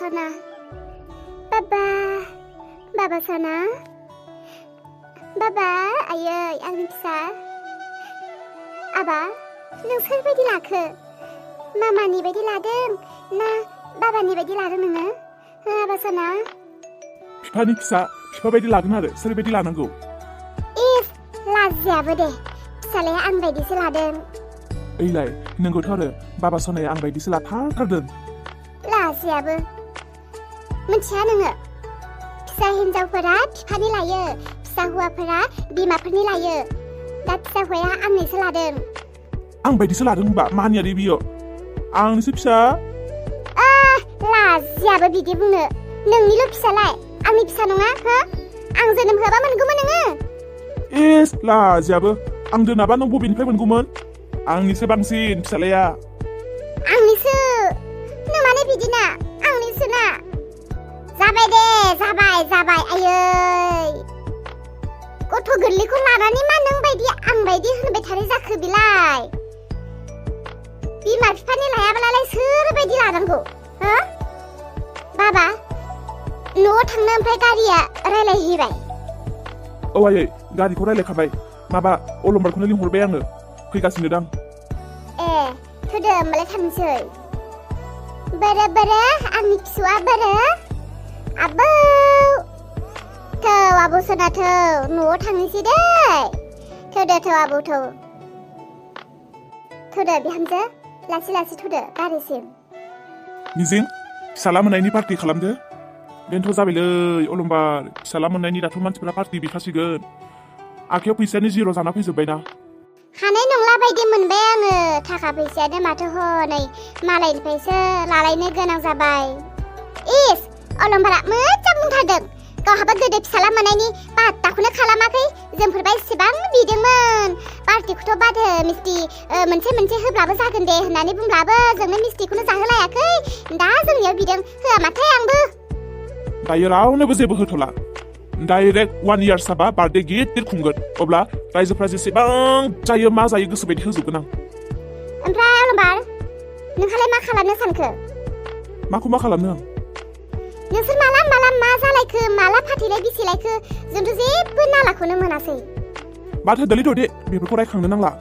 Sona. Baba Sona. Baba, ayay, आंनि फिसा. आबा, नों सोरबायदि लाखो? मामानि बायदि लादों ना बाबानि बायदि लादों नोङो? आबा Sona. बिफानि फिसा, बिफा बायदि लागोन आरो सोरबायदि लानांगौ? लाजियाबो दे, फिसालाया आं बायदिसो लादों. ओइलाय, नोंगौथ' आरो बाबा सनाया आं बायदिसो लाथारदों. लाजियाबो. मिथिया नोङो? फिसा हिन्जावफोरा बिफानि लायो, फिसा हौवाफोरा बिमाफोरनि लायो. दा फिसा हौवाया आंनिसो लादों. आं बायदिसो लादों होनबा मानियादै बियो. आंनिसो फिसा. लाजियाबो बिदि बुंनो. नोंनिल' फिसालाय, आंनि फिसा नङा, हो? आं जोनोम होआबा मोनगौमोन नोङो? लाजियाबो. आं दोनाबा नों बबेनिफ्राय मोनगौमोन? आंनिसो बांसिन फिसालाया. आंनिसो. नों माने बिदिना? आंनिसो ना? जाबाय दे, जाबाय, आयै. गथ' गोरलैखौ लानानै मा नों बायदि आं बायदि होनबाय थानाय जाखो बिलाय? बिमा बिफानि लायाब्लालाय सोरबायदि लानांगौ, हो? बाबा, न'आव थांनो ओमफ्राय गारिया रायलायहैबाय? औ आयै, गारिखौ रायलायखाबाय. माबा अलंबारखौनो लिंहरबाय आङो. फैगासिनो दां. थोदो होमबालाय थांसै. बोरो आंनि फिसौआ बोरो? आबौ थौ आबौ Sona थौ, न'आव थांनोसै दै. थौदो आबौ थौ. थौदो बिहामजो, लासै थौदो गारिसिम. मिजिं, फिसाला मोननायनि पार्टि खालामदो. बेनोथ' जाबायलै अलंबार, फिसाला मोननायनि दाथ' मानसिफोरा पार्टि बिखासिगोन. आखायाव फैसायानो जिर' जाना फैजोब्बायना. हानाय नंला बायदि मोनबाय आङो. थाखा फैसायानो माथो हनै मालायनिफ्रायसो लालायनो गोनां जाबाय. अलंबारा मोजां बुंथारदों. गावहाबो गोदो फिसाला मोननायनि पात्ताखौनो खालामाखै. जोंफोरबा इसेबां बिदोंमोन. पार्टिखौथ' बादो, मिस्टि मोनसे होब्लाबो जागोन दे होननानै बुंब्लाबो जोंनो मिस्टिखौनो जाहोलायाखै. दा जोंनियाव बिदों, होआ माथो आंबो. दायो रावनोबो जेबो होथ'ला. डाइरेक्ट 1 इयार जाबा बार्थडे गिदिर खुंगोन. अब्ला रायजोफ्रा जेसेबां जायो मा जायो गोसो बायदि होजोबगोन आं. ओमफ्राय अलंबार, नोंहालाय मा खालामनो सानखो? माखौ मा खालामनो आं? नोंसोर माला मा जालायखो, माला फाथैलाय बिसिलायखो? जोंथ' जेबो नालाखौनो मोनासै. माथो दोलै दे, बेफोरखौ रायखांनो नांला.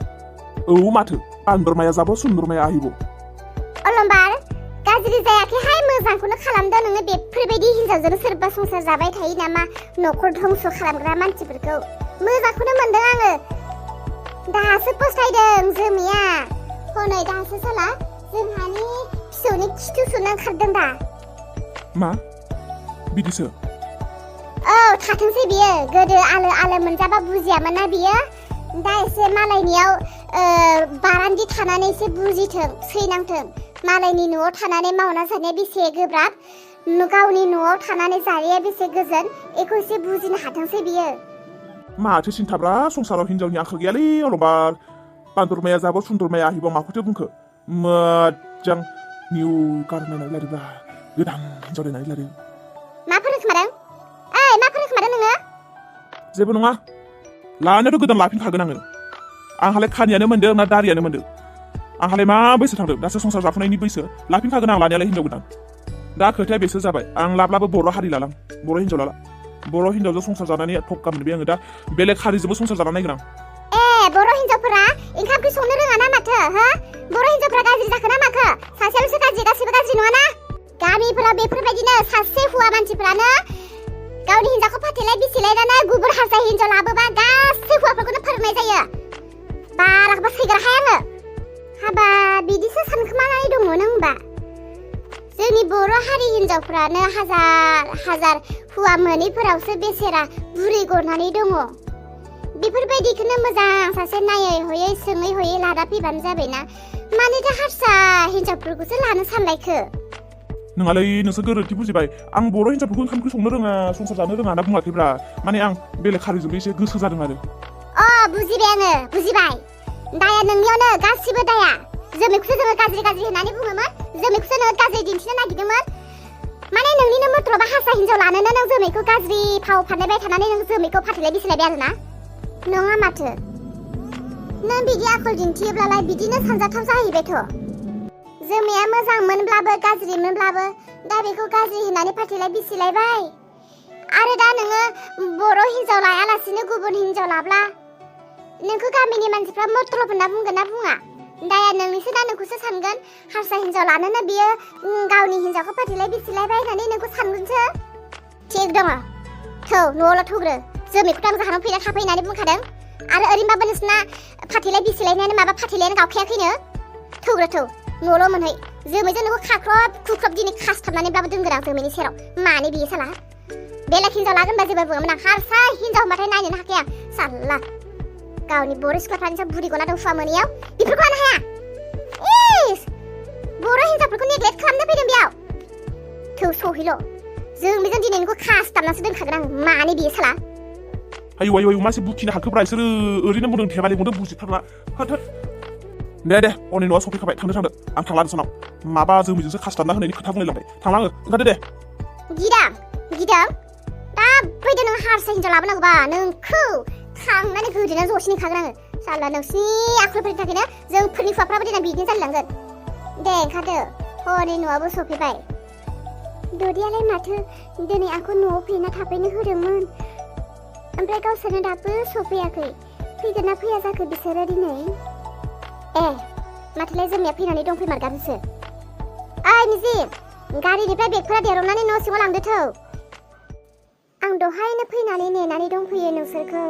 औ माथो, पानदरमाया जाबो सुन्दरमाया आहिबो. अलंबार, गाज्रि जायाखैहाय, मोजांखौनो खालामदों नोङो. बेफोरबायदि हिनजावजों सोरबा संसार जाबाय थायो नामा? न'खर धंस खालामग्रा मानसिफोरखौ मोजांखौनो मोनदों आङो. दासो फस्थायदों जोमैया. हनै दासो साला जोंहानि फिसौनि खिथु सुनो ओंखारदों दा. मा? बिदिसो? औ, थाथोंसै बियो. गोदो आलो मोनजाबा बुजियामोन ना बियो. दा एसे मालायनियाव बारान्दि थानानै एसे बुजिथों, सैनांथों. मालायनि न'आव थानानै मावना जानाया बेसे गोब्राब, गावनि न'आव थानानै जानाया बेसे गोजोन, बेखौ एसे बुजिनो हाथोंसै बियो. माथो सिन्थाब्रा, संसाराव हिनजावनि आंखाल गैयालै अलंबार. पानदरमाया जाबो सुन्दरमाया आहिबो माखौथो बुंखो? मोजां निउ कार होननानै लादोंब्रा, गोदान हिनजाव नायनानै लादों. मा फोरोंखोमादों? मा फोरोंखोमादों नोङो? जेबो नङा, लानायाथ' गोदान लाफिनखागोन आङो. आंहालाय खानियानो मोन्दों ना दारियानो मोन्दों? आंहालाय मा बैसो थांदों? दासो संसार जाफुनायनि बैसो. लाफिनखागोन आं लानायालाय हिनजाव गोदान. दा खोथाया बेसो जाबाय, आं लाब्लाबो बर' हारि लालां, बर' हिनजाव लाला. बर' हिनजावजों संसार जानानै थक्का मोनबाय आङो. दा बेलेग हारिजोंबो संसार जानानै नायगोन आं. बर' हिनजावफोरा ओंखाम ओंख्रि संनो रोङा ना माथो, हो? बर' हिनजावफोरा गाज्रि जाखो ना माखो? सासेयाल'सो गाज्रि, गासिबो गाज्रि नङाना? गामिफोराव बेफोरबायदिनो सासे हौवा मानसिफोरानो गावनि हिनजावखौ फाथैलाय बिसिलायनानै गुबुन हारसा हिनजाव लाबोबा गासै हौवाफोरखौनो फोरोंनाय जायो. बाराखौबा सैग्राहाय आङो. हाबा बिदिसो सानखोमानानै दङ नों होनबा? जोंनि बर' हारि हिनजावफ्रानो हाजार हौवा मोनैफोरावसो बेसेरा बुरै गनानै दङ. बेफोरबायदिखौनो मोजां सासे नायै हयै सोङै हयै लाना फैबानो जाबायना. मानोथो हारसा हिनजावफोरखौसो लानो सानलायखो? नोंहालै, नोंसो गोरोन्थि बुजिबाय. आं बर' हिनजावफोरखौ ओंखाम ओंख्रि संनो रोङा, संसार जानो रोङा होनना बुङाखैब्रा. माने आं बेलेग हारिजोंबो एसे गोसो जादों आरो. बुजिबाय आङो, बुजिबाय. दाया नोंनियावनो, गासिबो दाया. जोमैखौसो जोङो गाज्रि होननानै बुङोमोन. जोमैखौसो नोङो गाज्रि दिन्थिनो नागिरदोंमोन. माने नोंनिनो मथ्रबा हारसा हिनजाव लानोनो नों जोमैखौ गाज्रि फाव फानलायबाय थानानै नों जोमैखौ फाथैलाय बिसिलायबाय आरोना? नङा माथो। नों बिदि आखल दिन्थियोब्लालाय बिदिनो सानजाथाव जाहैबायथ'। जोमैया मोजां मोनब्लाबो गाज्रि मोनब्लाबो दा बेखौ गाज्रि होननानै फाथैलाय बिसिलायबाय आरो दा नोङो बर' हिन्जाव लायालासिनो गुबुन हिन्जाव लाब्ला नोंखौ गामिनि मानसिफ्रा मथलब होनना बुंगोन ना बुङा दाया नोंनिसो दा नोंखौसो सानगोन हारसा हिन्जाव लानोनो बियो गावनि हिन्जावखौ फाथैलाय बिसिलायबाय होननानै नोंखौ सानगोनसो थिग दङ थौ न'आवल' थौग्रो जोमैखौथ' आं जाहानाव फैना थाफै होननानै बुंखादों आरो ओरैनोबाबो नोंसिना फाथैलाय बिसिलायनायानो माबा फाथैलायानो गावखायाखैनो थौग्रो थौ न'आवल' मोनहै जोमैजों नोंखौ खाख्रब खुख्रब दिनै खासथाबनानैब्लाबो दोनगोन आं जोमैनि सेराव मानो बियो साला बेलेग हिन्जाव लागोनबा जेबो बुङामोन आं हारसा हिन्जाव होनबाथाय नायनोनो हाखाया साला गावनि बर' सिख्लाफ्रानिसो बुरि गना दं फुवा मोनैयाव बेफोरखौ लानो हाया इस बर' हिन्जावफोरखौ नेग्लेक्ट खालामनो फैदों बेयाव थौ सहैल' जोमैजों दिनै नोंखौ खासथाबनासो दोनखागोन आं मानो बियो साला आयौ आयौ आयौ मासे बुखिनो हाखोब्रा इसोरो ओरैनो बुंदों थेबाले बुंदों बुजिथारला होद दे हनै न'आ सफैखाबाय थांदो आं थांला नोंसानाव माबा जोमैजोंसो खासथाबना होनायनि खोथा बुंलायलांबाय थांला आङो ओंखारदो दे गिदां दा फैदो नों हारसा हिन्जाव लाबोनांगौबा नोंखौ थांनानै गोदोना ज'सिनो खागोन आङो साला नोंसिनि आखलफोरनि थाखायनो जोंफोरनि हौवाफ्राबो दिनै बिदिनो जालांगोन दे ओंखारदो हनै न'आबो सफैबाय ददियालाय माथो दिनै आंखौ न'आव फैना थाफैनो होदोंमोन ओमफ्राय गावसोरनो दाबो सफैयाखै फैगोन ना फैया जाखो बिसोरो दिनै माथोलाय जोंनिया फैनानै दंफैमारगारोसो ओइ मिजि गारिनिफ्राय बेगफोरा देर'नानै न' सिङाव लांदो थौ आं दहायनो फैनानै नेनानै दंफैयो नोंसोरखौ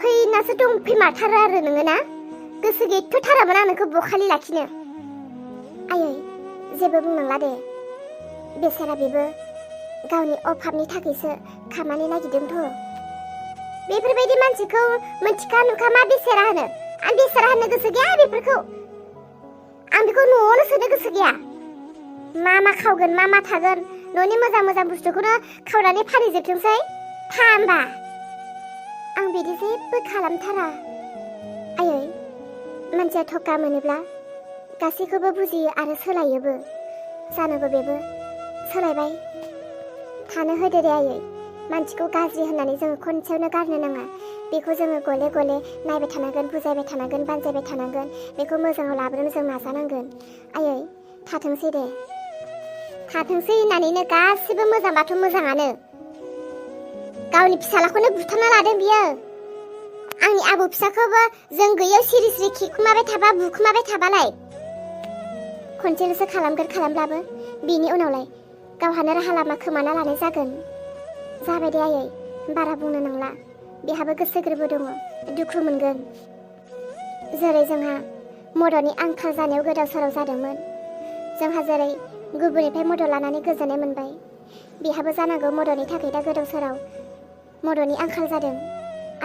फैनासो दंफैमारथारो आरो नोङो ना गोसो गैथ'थारामोन आं नोंखौ बखालि लाखिनो आयै जेबो बुंनांला दे बेसारा बेबो गावनि अभाबनि थाखायसो खामानि नागिरदोंथ' बेफोरबायदि मानसिखौ मोनथिखा नुखा मा बेसेरा होनो आं बेसेरा होननो गोसो गैया बेफोरखौ आं बेखौ न'आवनो सोनो गोसो गैया मा खावगोन मा थागोन न'नि मोजां बुस्थुखौनो खावनानै फानहैजोबथोंसै थामबा आं बिदि जेबो खालामथारा आयै मानसिया थका मोनोब्ला गासैखौबो बुजियो आरो सोलायोबो जानोबो बेबो सोलायबाय थानो होदो दे आयै मानसिखौ गाज्रि होननानै जोङो खनसेयावनो गारनो नाङा बेखौ जोङो गले गले नायबाय थानांगोन बुजायबाय थानांगोन बानजायबाय थानांगोन बेखौ मोजाङाव लाबोनो जों नाजानांगोन आयै थाथोंसै दे थाथोंसै होननानैनो गासिबो मोजांबाथ' मोजाङानो गावनि फिसालाखौनो बुथारना लादों बियो आंनि आबौ फिसाखौबो जों गैयाव सिरि खिखुमाबाय थाबा बुखुमाबाय थाबालाय खनसेल'सो खालामब्लाबो बिनि उनावलाय गावहानो राहा लामा खोमाना लानाय जाबाय दे आयै बारा बुंनो नांला बेहाबो गोसो गोरबो दङ दुखु मोनगोन जेरै जोंहा मददनि आंखाल जानायाव गोदाव सोराव जादोंमोन जोंहा जेरै गुबुननिफ्राय मदद लानानै गोजोननाय मोनबाय बेहाबो जानांगौ मददनि थाखाय दा गोदाव सोराव मददनि आंखाल जादों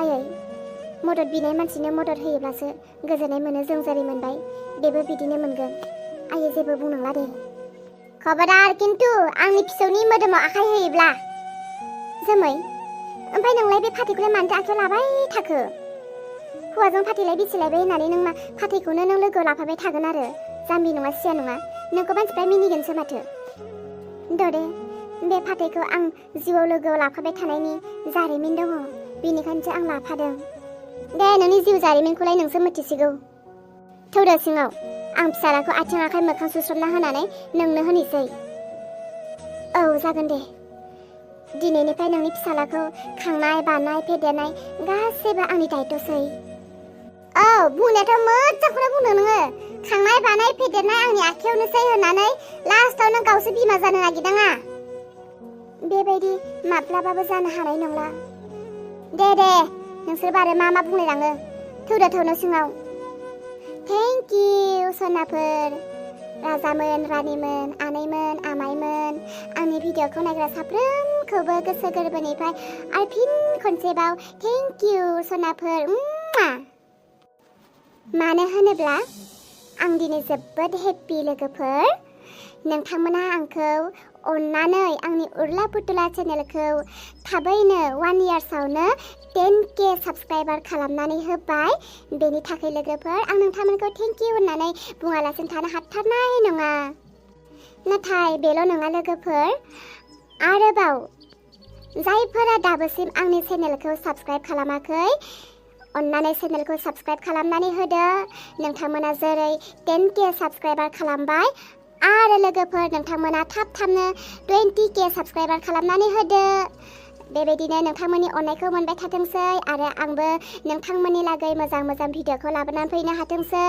आयै मदद बिनाय मानसिनो मदद होयोब्लासो गोजोननाय मोनो जों जेरै मोनबाय बेबो बिदिनो मोनगोन आयै जेबो बुंनांला दे खबरदार खिन्थु आंनि फिसौनि मोदोमाव आखाइ होयोब्ला जोमै ओमफ्राय नोंलाय बे फाथैखौलाय मानोथो आखाइयाव लाबाय थाखो हौवाजों फाथैलाय बिसिलायबाय होननानै नों मा फाथैखौनो नों लोगोआव लाफाबाय थागोन आरो जाम्बि नङा सिया नङा नोंखौ मानसिफ्रा मिनिगोनसो माथो दे बे फाथैखौ आं जिउआव लोगोआव लाफाबाय थानायनि जारिमिन दङ बेनिखायनोसो आं लाफादों दे नोंनि जिउ जारिमिनखौलाय नोंसो मिथिसिगौ थौदो सिङाव आं फिसालाखौ आथिं आखाइ मोखां सुस्रबना होनानै नोंनो होनोसै औ जागोन दे दिनैनिफ्राय नोंनि फिसालाखौ खांनाय बानाय फेदेरनाय गासैबो आंनि दायित्वसै औ बुंनायाथ' मोजांखौनो बुंदों नोङो खांनाय बानाय फेदेरनाय आंनि आखायावनोसै होननानै लास्टाव नों गावसो बिमा जानो नागिरदोंआ बेबायदि माब्लाबाबो जानो हानाय नंला दे नोंसोरबो आरो मा बुंलायलाङो थौदो न' सिङाव थेंक इउ सनाफोर राजामोन रानिमोन आनैमोन आमाइमोन आंनि भिडिअखौ नायग्रा साफ्रोमखौबो गोसो गोरबोनिफ्राय आरो फिन खनसेबाव थेंक इउ सनाफोर मानो होनोब्ला आं दिनै जोबोद हेपि लोगोफोर नोंथांमोना आंखौ अननानै आंनि उर्ला पुतुला चेनेलखौ थाबैनो 1 इयार्सआवनो 10K साबस्क्राइबार खालामनानै होबाय बेनि थाखाय लोगोफोर आं नोंथांमोनखौ थेंक इउ होननानै बुङालासिनो थानो हाथारनाय नङा नाथाय बेल' नङा लोगोफोर आरोबाव जायफोरा दाबोसिम आंनि चेनेलखौ साबस्क्राइब खालामाखै अन्नानै चेनेलखौ साबस्क्राइब खालामनानै होदो नोंथांमोना जेरै 10K साबस्क्राइबार खालामबाय आरो लोगोफोर नोंथांमोना थाब-थाबनो 20k साबस्क्राइबार खालामनानै होदो बेबायदिनो नोंथांमोननि अननायखौ मोनबाय थाथोंसै आरो आंबो नोंथांमोननि लागै मोजां भिडिअखौ लाबोनानै फैनो हाथोंसै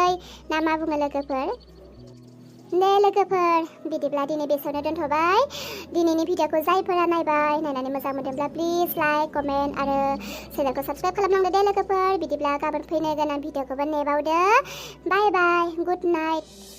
ना मा बुङो लोगोफोर दे लोगोफोर बिदिब्ला दिनै बेसेयावनो दोनथ'बाय दिनैनि भिडिअखौ जायफोरा नायनानै मोजां मोनदोंब्ला प्लिज लाइक कमेन्ट आरो चेनेलखौ साबस्क्राइब खालामनांगौ दे लोगोफोर बिदिब्ला गाबोन फैनो गोनां भिडिअखौबो नेबावदो बाय बाय गुड नाइट